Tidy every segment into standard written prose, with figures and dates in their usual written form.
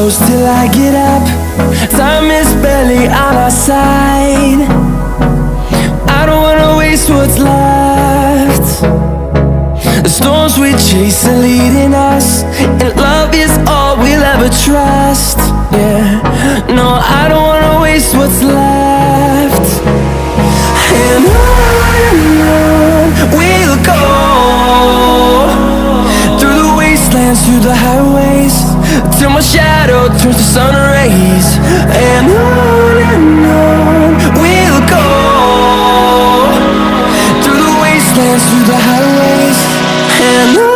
close till I get up. Time is barely on our side. I don't wanna waste what's left. The storms we chase are leading us, and love is all we'll ever trust. Yeah, no, I don't wanna waste what's left. And on we'll go, through the wastelands, through the highways, till my shadow turns to sun rays. And on we'll go, through the wastelands, through the highways, and on.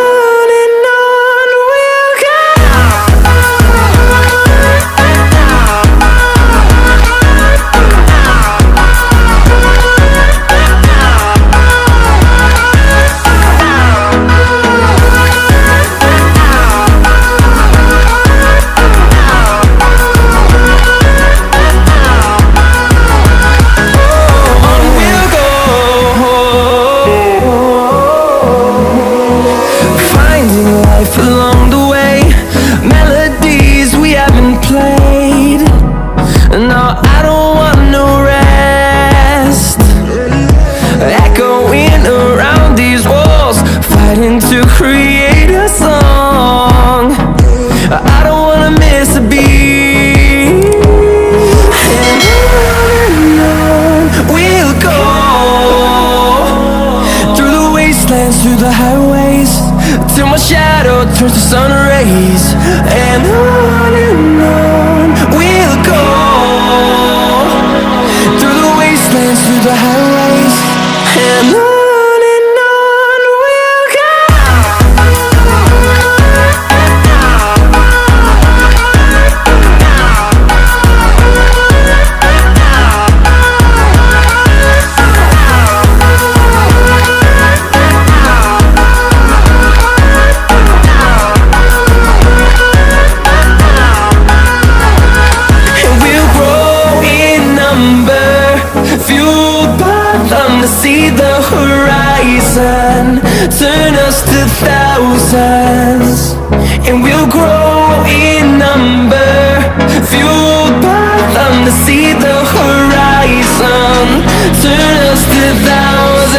Along the way, melodies we haven't played. No, I don't want no rest. Echoing around these walls, fighting to create a song. I don't wanna miss a beat. And on we'll go, through the wastelands, through the highways, till my shadow turns to sun rays. And on we'll go, through the wastelands, through the highways, and on we'll go. See the horizon turn us to thousands, and we'll grow in number, fueled by them to see the horizon turn us to thousands.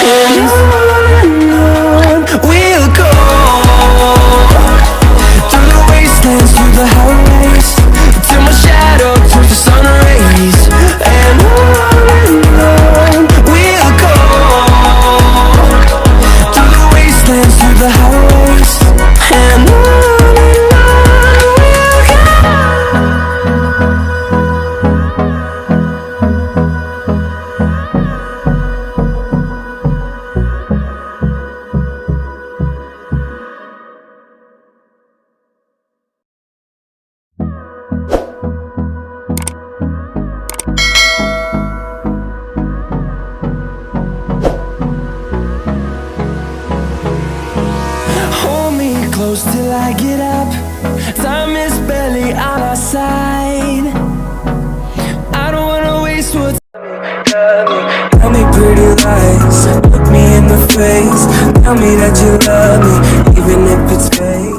And on we'll go, through the wastelands, through the highways, till my shadow turns to sun rays. And on we'll go, through the wastelands, through the highways, and on we'll go. Hold me close till I get up. Time is barely on our side. I don't wanna waste what's. Tell me pretty lies, look me in the face, tell me that you love me, even if it's